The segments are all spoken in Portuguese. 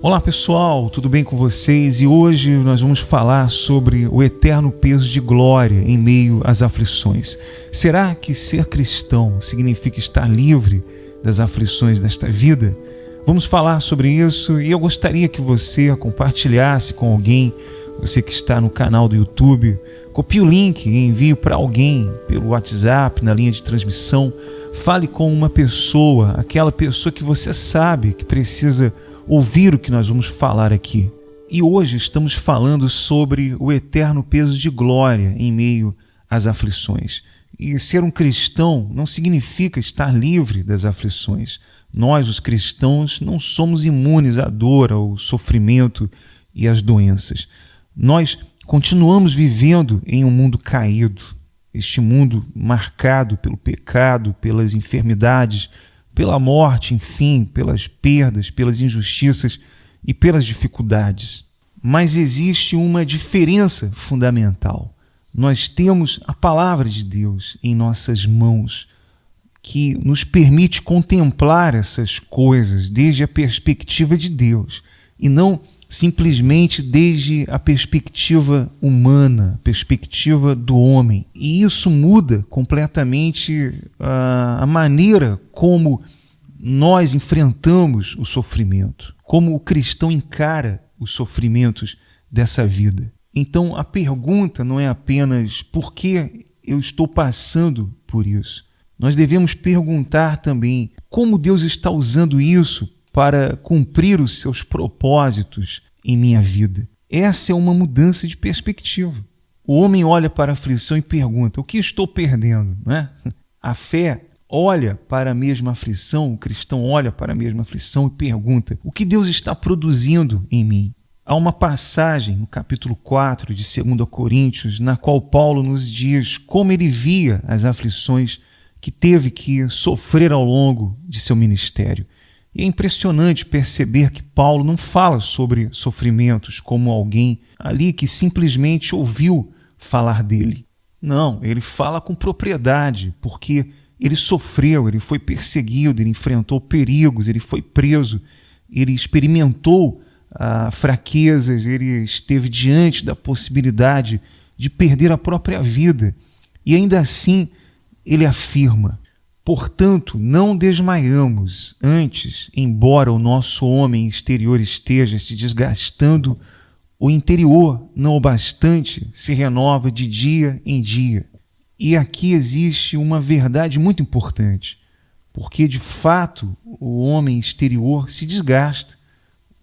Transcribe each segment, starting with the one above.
Olá pessoal, tudo bem com vocês? E hoje nós vamos falar sobre o eterno peso de glória em meio às aflições. Será que ser cristão significa estar livre das aflições desta vida? Vamos falar sobre isso e eu gostaria que você compartilhasse com alguém, você que está no canal do YouTube, copie o link e envie para alguém pelo WhatsApp, na linha de transmissão. Fale com uma pessoa, aquela pessoa que você sabe que precisa ouvir o que nós vamos falar aqui. E hoje estamos falando sobre o eterno peso de glória em meio às aflições. E ser um cristão não significa estar livre das aflições. Nós, os cristãos, não somos imunes à dor, ao sofrimento e às doenças. Nós continuamos vivendo em um mundo caído, este mundo marcado pelo pecado, pelas enfermidades, pela morte, enfim, pelas perdas, pelas injustiças e pelas dificuldades. Mas existe uma diferença fundamental. Nós temos a palavra de Deus em nossas mãos, que nos permite contemplar essas coisas desde a perspectiva de Deus e não simplesmente desde a perspectiva humana, a perspectiva do homem. E isso muda completamente a maneira como nós enfrentamos o sofrimento, como o cristão encara os sofrimentos dessa vida. Então a pergunta não é apenas por que eu estou passando por isso. Nós devemos perguntar também como Deus está usando isso para cumprir os seus propósitos em minha vida. Essa é uma mudança de perspectiva. O homem olha para a aflição e pergunta: o que estou perdendo? Não é? A fé olha para a mesma aflição, o cristão olha para a mesma aflição e pergunta: o que Deus está produzindo em mim? Há uma passagem no capítulo 4 de 2 Coríntios, na qual Paulo nos diz como ele via as aflições que teve que sofrer ao longo de seu ministério. E é impressionante perceber que Paulo não fala sobre sofrimentos como alguém ali que simplesmente ouviu falar dele. Não, ele fala com propriedade, porque ele sofreu, ele foi perseguido, ele enfrentou perigos, ele foi preso, ele experimentou fraquezas, ele esteve diante da possibilidade de perder a própria vida. E ainda assim ele afirma: portanto, não desmaiamos. Antes, embora o nosso homem exterior esteja se desgastando, o interior, não o bastante, se renova de dia em dia. E aqui existe uma verdade muito importante, porque de fato o homem exterior se desgasta,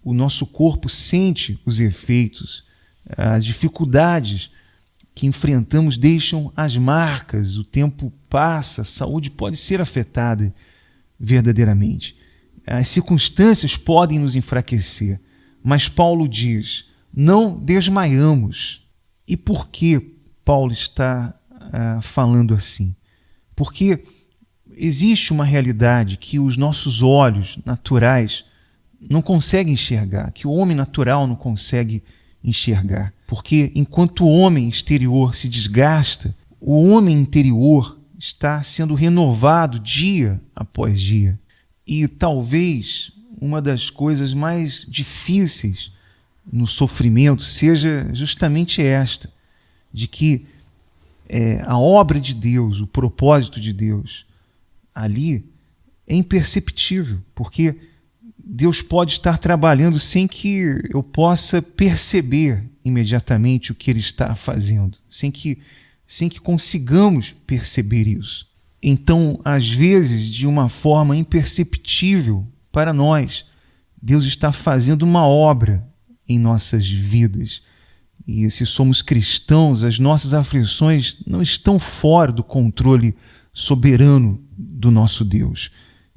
o nosso corpo sente os efeitos, as dificuldades que enfrentamos deixam as marcas, o tempo passa, a saúde pode ser afetada verdadeiramente. As circunstâncias podem nos enfraquecer, mas Paulo diz: não desmaiamos. E por que Paulo está falando assim? Porque existe uma realidade que os nossos olhos naturais não conseguem enxergar, que o homem natural não consegue enxergar. Porque enquanto o homem exterior se desgasta, o homem interior está sendo renovado dia após dia. E talvez uma das coisas mais difíceis no sofrimento seja justamente esta, de que a obra de Deus, o propósito de Deus ali é imperceptível, porque Deus pode estar trabalhando sem que eu possa perceber imediatamente o que Ele está fazendo, sem que consigamos perceber isso. Então, às vezes, de uma forma imperceptível para nós, Deus está fazendo uma obra em nossas vidas. E se somos cristãos, as nossas aflições não estão fora do controle soberano do nosso Deus.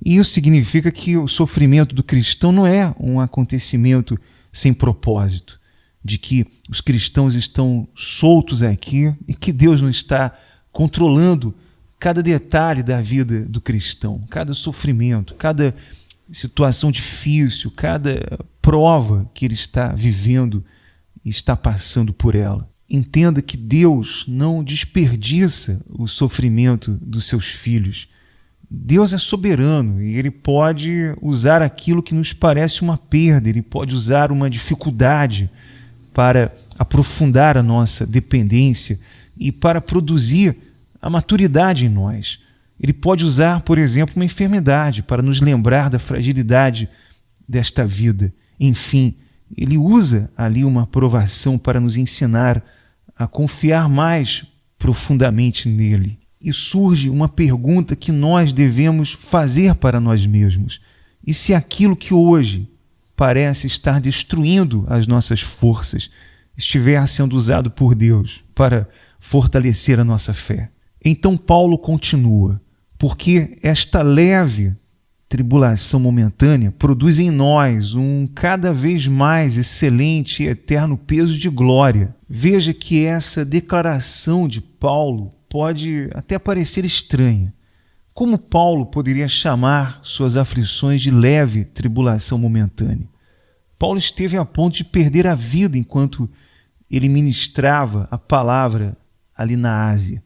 E isso significa que o sofrimento do cristão não é um acontecimento sem propósito, de que os cristãos estão soltos aqui e que Deus não está controlando cada detalhe da vida do cristão, cada sofrimento, cada situação difícil, cada prova que ele está vivendo e está passando por ela. Entenda que Deus não desperdiça o sofrimento dos seus filhos. Deus é soberano e Ele pode usar aquilo que nos parece uma perda, Ele pode usar uma dificuldade para aprofundar a nossa dependência e para produzir a maturidade em nós. Ele pode usar, por exemplo, uma enfermidade para nos lembrar da fragilidade desta vida. Enfim, Ele usa ali uma provação para nos ensinar a confiar mais profundamente nele. E surge uma pergunta que nós devemos fazer para nós mesmos. E se aquilo que hoje parece estar destruindo as nossas forças estiver sendo usado por Deus para fortalecer a nossa fé? Então Paulo continua, porque esta leve tribulação momentânea produz em nós um cada vez mais excelente e eterno peso de glória. Veja que essa declaração de Paulo pode até parecer estranha. Como Paulo poderia chamar suas aflições de leve tribulação momentânea? Paulo esteve a ponto de perder a vida enquanto ele ministrava a palavra ali na Ásia.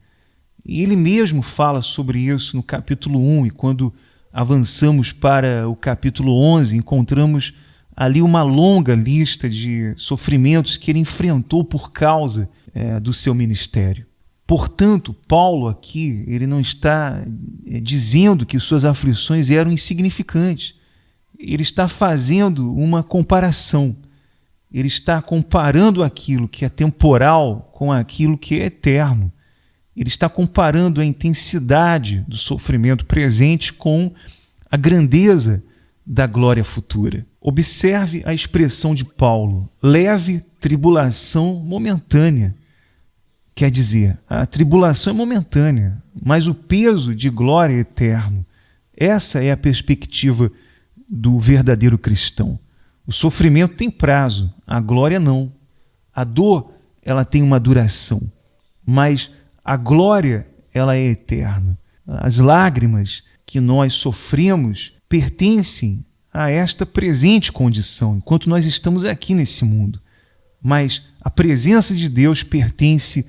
E ele mesmo fala sobre isso no capítulo 1, e quando avançamos para o capítulo 11, encontramos ali uma longa lista de sofrimentos que ele enfrentou por causa do seu ministério. Portanto, Paulo aqui, ele não está dizendo que suas aflições eram insignificantes. Ele está fazendo uma comparação. Ele está comparando aquilo que é temporal com aquilo que é eterno. Ele está comparando a intensidade do sofrimento presente com a grandeza da glória futura. Observe a expressão de Paulo, leve tribulação momentânea. Quer dizer, a tribulação é momentânea, mas o peso de glória é eterno. Essa é a perspectiva do verdadeiro cristão. O sofrimento tem prazo, a glória não. A dor, ela tem uma duração, mas a glória, ela é eterna. As lágrimas que nós sofremos pertencem a esta presente condição, enquanto nós estamos aqui nesse mundo. Mas a presença de Deus pertence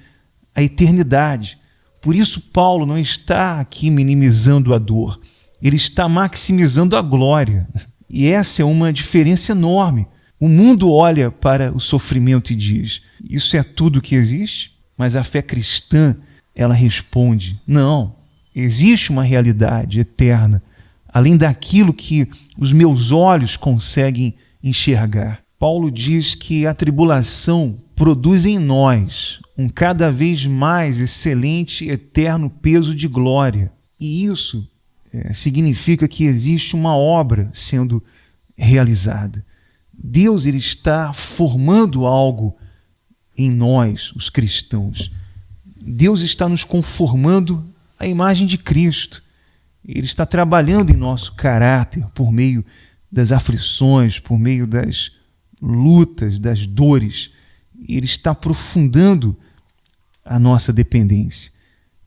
à eternidade. Por isso, Paulo não está aqui minimizando a dor, ele está maximizando a glória. E essa é uma diferença enorme. O mundo olha para o sofrimento e diz: isso é tudo que existe? Mas a fé cristã, ela responde: não, existe uma realidade eterna, além daquilo que os meus olhos conseguem enxergar. Paulo diz que a tribulação produz em nós um cada vez mais excelente e eterno peso de glória. E isso significa que existe uma obra sendo realizada. Deus, ele está formando algo em nós, os cristãos. Deus está nos conformando à imagem de Cristo. Ele está trabalhando em nosso caráter por meio das aflições, por meio das lutas, das dores. Ele está aprofundando a nossa dependência.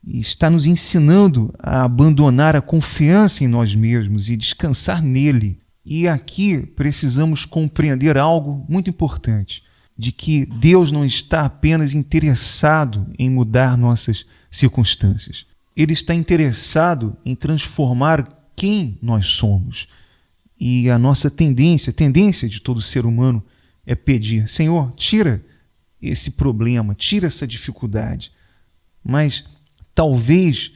E está nos ensinando a abandonar a confiança em nós mesmos e descansar nele. E aqui precisamos compreender algo muito importante, de que Deus não está apenas interessado em mudar nossas circunstâncias. Ele está interessado em transformar quem nós somos. E a nossa tendência, a tendência de todo ser humano é pedir: Senhor, tira esse problema, tira essa dificuldade. Mas talvez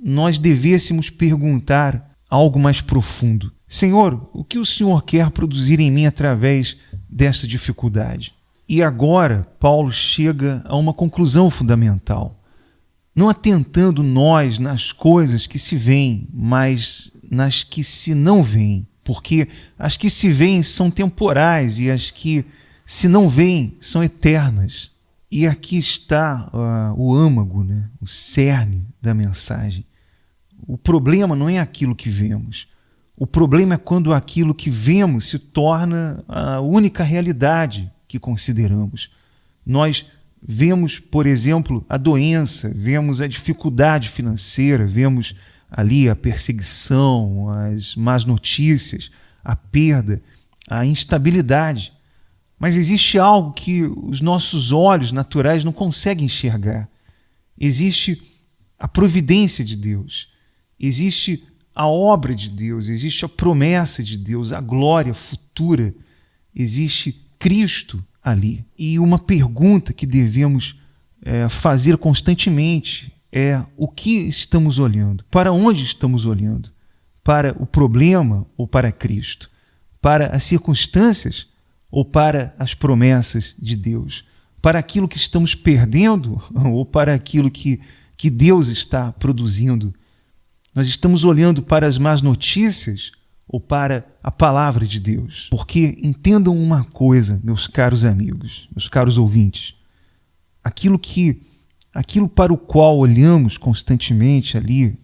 nós devêssemos perguntar algo mais profundo. Senhor, o que o Senhor quer produzir em mim através dessa dificuldade? E agora Paulo chega a uma conclusão fundamental. Não atentando nós nas coisas que se veem, mas nas que se não veem. Porque as que se veem são temporais e as que se não veem são eternas. E aqui está o âmago, né? O cerne da mensagem. O problema não é aquilo que vemos. O problema é quando aquilo que vemos se torna a única realidade que consideramos. Nós vemos, por exemplo, a doença, vemos a dificuldade financeira, vemos ali a perseguição, as más notícias, a perda, a instabilidade. Mas existe algo que os nossos olhos naturais não conseguem enxergar. Existe a providência de Deus. Existe a obra de Deus, existe a promessa de Deus, a glória futura, existe Cristo ali. E uma pergunta que devemos fazer constantemente é: o que estamos olhando? Para onde estamos olhando? Para o problema ou para Cristo? Para as circunstâncias ou para as promessas de Deus? Para aquilo que estamos perdendo ou para aquilo que Deus está produzindo? Nós estamos olhando para as más notícias ou para a palavra de Deus? Porque entendam uma coisa, meus caros amigos, meus caros ouvintes, aquilo para o qual olhamos constantemente ali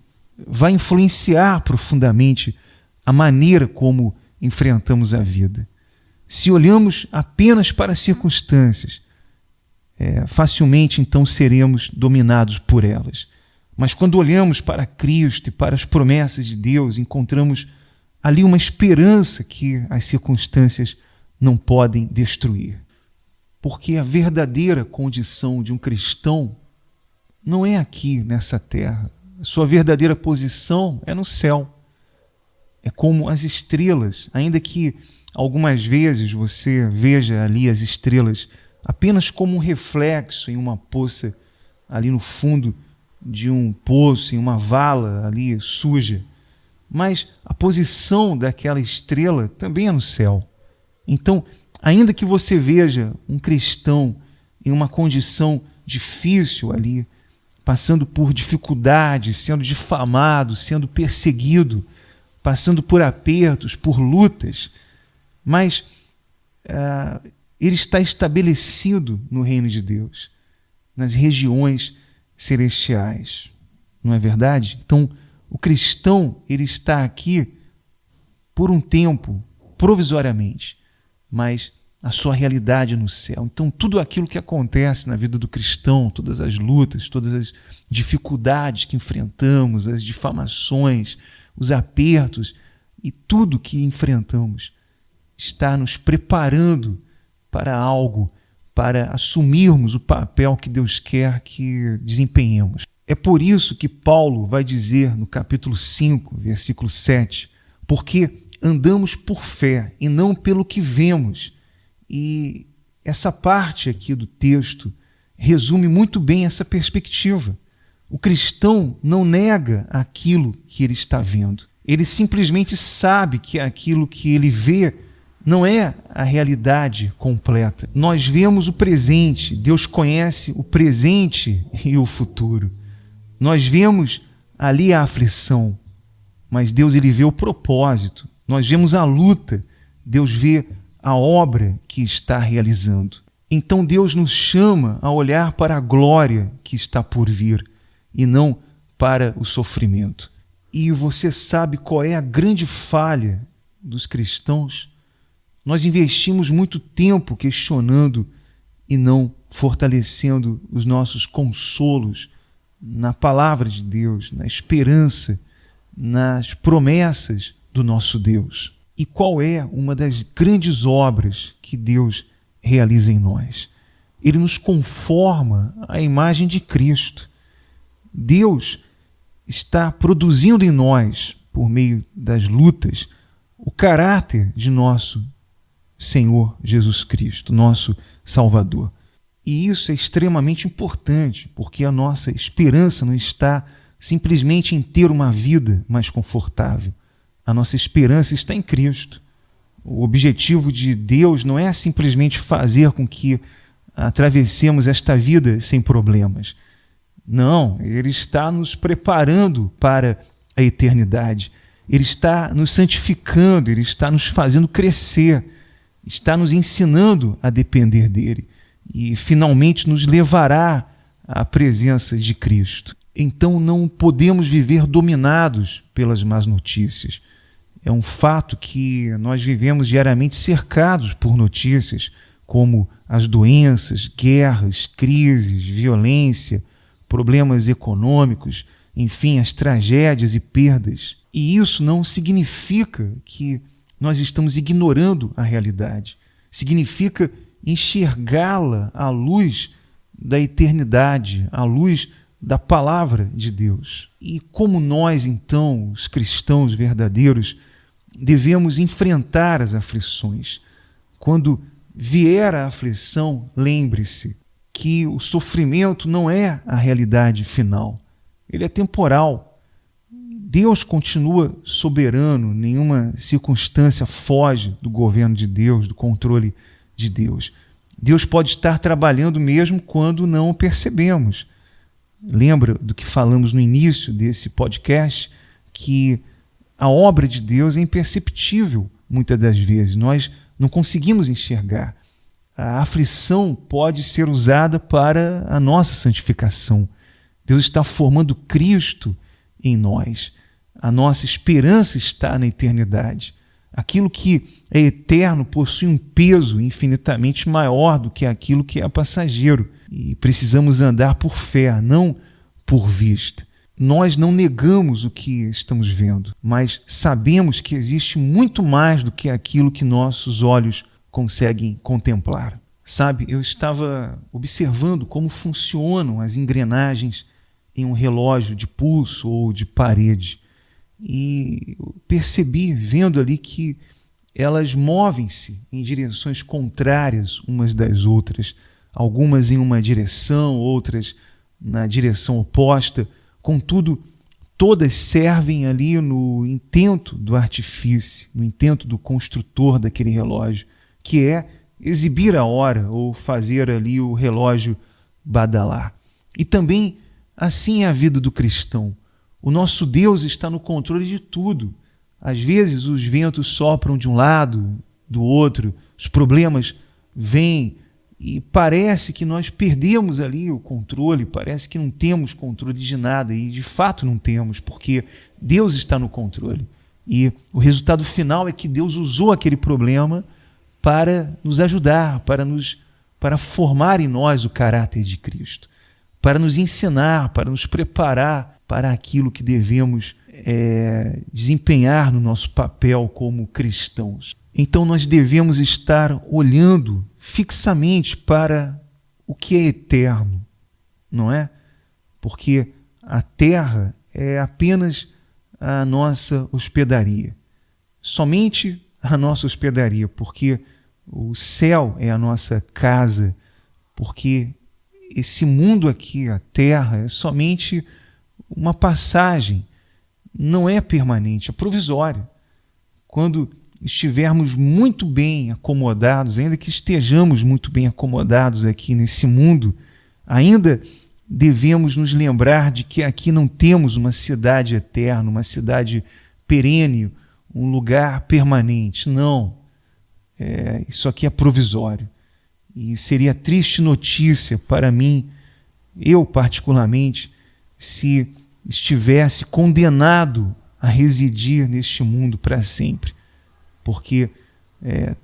vai influenciar profundamente a maneira como enfrentamos a vida. Se olhamos apenas para as circunstâncias, facilmente então seremos dominados por elas. Mas quando olhamos para Cristo e para as promessas de Deus, encontramos ali uma esperança que as circunstâncias não podem destruir. Porque a verdadeira condição de um cristão não é aqui nessa terra. A sua verdadeira posição é no céu. É como as estrelas, ainda que algumas vezes você veja ali as estrelas apenas como um reflexo em uma poça ali no fundo de um poço, em uma vala ali suja. Mas a posição daquela estrela também é no céu. Então, ainda que você veja um cristão em uma condição difícil ali, passando por dificuldades, sendo difamado, sendo perseguido, passando por apertos, por lutas, mas ele está estabelecido no reino de Deus, nas regiões celestiais. Não é verdade? Então, o cristão, ele está aqui por um tempo, provisoriamente, mas a sua realidade no céu. Então, tudo aquilo que acontece na vida do cristão, todas as lutas, todas as dificuldades que enfrentamos, as difamações, os apertos e tudo que enfrentamos está nos preparando para algo, para assumirmos o papel que Deus quer que desempenhemos. É por isso que Paulo vai dizer no capítulo 5, versículo 7, porque andamos por fé e não pelo que vemos. E essa parte aqui do texto resume muito bem essa perspectiva. O cristão não nega aquilo que ele está vendo. Ele simplesmente sabe que aquilo que ele vê não é a realidade completa. Nós vemos o presente, Deus conhece o presente e o futuro. Nós vemos ali a aflição, mas Deus ele vê o propósito. Nós vemos a luta, Deus vê a obra que está realizando. Então Deus nos chama a olhar para a glória que está por vir e não para o sofrimento. E você sabe qual é a grande falha dos cristãos? Nós investimos muito tempo questionando e não fortalecendo os nossos consolos na palavra de Deus, na esperança, nas promessas do nosso Deus. E qual é uma das grandes obras que Deus realiza em nós? Ele nos conforma à imagem de Cristo. Deus está produzindo em nós, por meio das lutas, o caráter de nosso Senhor Jesus Cristo, nosso Salvador. E isso é extremamente importante, porque a nossa esperança não está simplesmente em ter uma vida mais confortável. A nossa esperança está em Cristo. O objetivo de Deus não é simplesmente fazer com que atravessemos esta vida sem problemas. Não, Ele está nos preparando para a eternidade. Ele está nos santificando, Ele está nos fazendo crescer, está nos ensinando a depender dEle e finalmente nos levará à presença de Cristo. Então não podemos viver dominados pelas más notícias. É um fato que nós vivemos diariamente cercados por notícias como as doenças, guerras, crises, violência, problemas econômicos, enfim, as tragédias e perdas. E isso não significa que nós estamos ignorando a realidade. Significa enxergá-la à luz da eternidade, à luz da palavra de Deus. E como nós, então, os cristãos verdadeiros, devemos enfrentar as aflições. Quando vier a aflição, lembre-se que o sofrimento não é a realidade final. Ele é temporal. Deus continua soberano, nenhuma circunstância foge do governo de Deus, do controle de Deus. Deus pode estar trabalhando mesmo quando não o percebemos. Lembra do que falamos no início desse podcast, que a obra de Deus é imperceptível muitas das vezes. Nós não conseguimos enxergar. A aflição pode ser usada para a nossa santificação. Deus está formando Cristo em nós. A nossa esperança está na eternidade. Aquilo que é eterno possui um peso infinitamente maior do que aquilo que é passageiro. E precisamos andar por fé, não por vista. Nós não negamos o que estamos vendo, mas sabemos que existe muito mais do que aquilo que nossos olhos conseguem contemplar. Sabe, eu estava observando como funcionam as engrenagens em um relógio de pulso ou de parede. E percebi, vendo ali, que elas movem-se em direções contrárias umas das outras, algumas em uma direção, outras na direção oposta. Contudo, todas servem ali no intento do artífice, no intento do construtor daquele relógio, que é exibir a hora ou fazer ali o relógio badalar. E também assim é a vida do cristão. O nosso Deus está no controle de tudo. Às vezes os ventos sopram de um lado, do outro, os problemas vêm e parece que nós perdemos ali o controle, parece que não temos controle de nada e de fato não temos, porque Deus está no controle. E o resultado final é que Deus usou aquele problema para nos ajudar, para formar em nós o caráter de Cristo, para nos ensinar, para nos preparar para aquilo que devemos desempenhar no nosso papel como cristãos. Então nós devemos estar olhando fixamente para o que é eterno, não é? Porque a terra é apenas a nossa hospedaria. Somente a nossa hospedaria, porque o céu é a nossa casa, porque esse mundo aqui, a terra, é somente uma passagem, não é permanente, é provisória. Quando estivermos muito bem acomodados, ainda que estejamos muito bem acomodados aqui nesse mundo, ainda devemos nos lembrar de que aqui não temos uma cidade eterna, uma cidade perene, um lugar permanente. Não. Isso aqui é provisório. E seria triste notícia para mim, eu particularmente, se estivesse condenado a residir neste mundo para sempre. Porque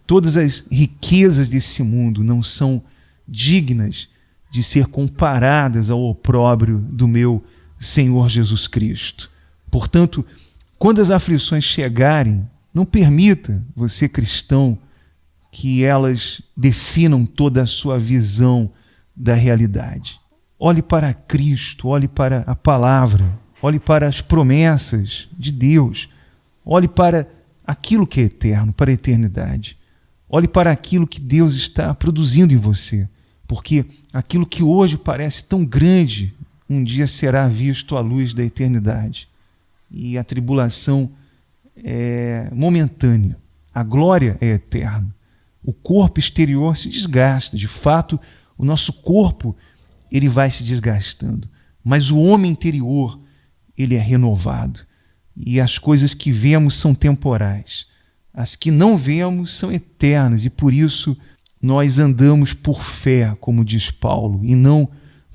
todas as riquezas desse mundo não são dignas de ser comparadas ao opróbrio do meu Senhor Jesus Cristo. Portanto, quando as aflições chegarem, não permita, você cristão, que elas definam toda a sua visão da realidade. Olhe para Cristo, olhe para a palavra, olhe para as promessas de Deus, olhe para aquilo que é eterno, para a eternidade. Olhe para aquilo que Deus está produzindo em você, porque aquilo que hoje parece tão grande, um dia será visto à luz da eternidade. E a tribulação é momentânea, a glória é eterna. O corpo exterior se desgasta, de fato, o nosso corpo ele vai se desgastando, mas o homem interior ele é renovado. E as coisas que vemos são temporais. As que não vemos são eternas e por isso nós andamos por fé, como diz Paulo, e não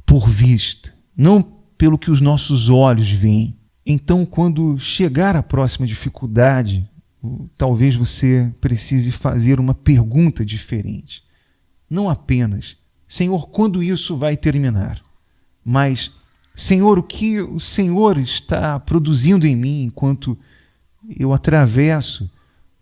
por vista, não pelo que os nossos olhos veem. Então, quando chegar a próxima dificuldade, talvez você precise fazer uma pergunta diferente. Não apenas, Senhor, quando isso vai terminar? Mas, Senhor, o que o Senhor está produzindo em mim enquanto eu atravesso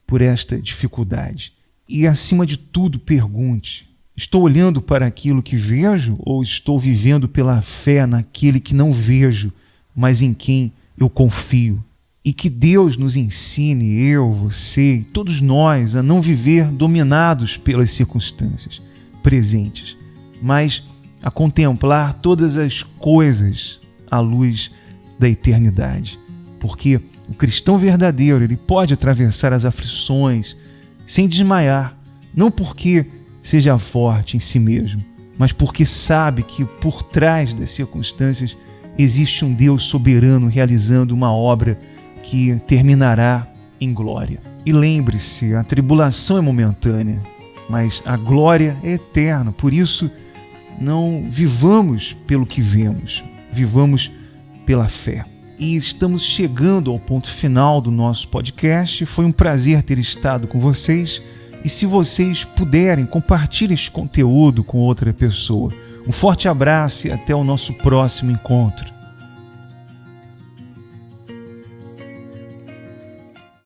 por esta dificuldade? E, acima de tudo, pergunte, Estou olhando para aquilo que vejo ou estou vivendo pela fé naquele que não vejo, mas em quem eu confio? E que Deus nos ensine, eu, você e todos nós, a não viver dominados pelas circunstâncias presentes, mas a contemplar todas as coisas à luz da eternidade. Porque o cristão verdadeiro, ele pode atravessar as aflições sem desmaiar, não porque seja forte em si mesmo, mas porque sabe que por trás das circunstâncias existe um Deus soberano realizando uma obra que terminará em glória. E lembre-se, a tribulação é momentânea, mas a glória é eterna. Por isso, não vivamos pelo que vemos, vivamos pela fé. E estamos chegando ao ponto final do nosso podcast. Foi um prazer ter estado com vocês. E se vocês puderem, compartilhem este conteúdo com outra pessoa. Um forte abraço e até o nosso próximo encontro.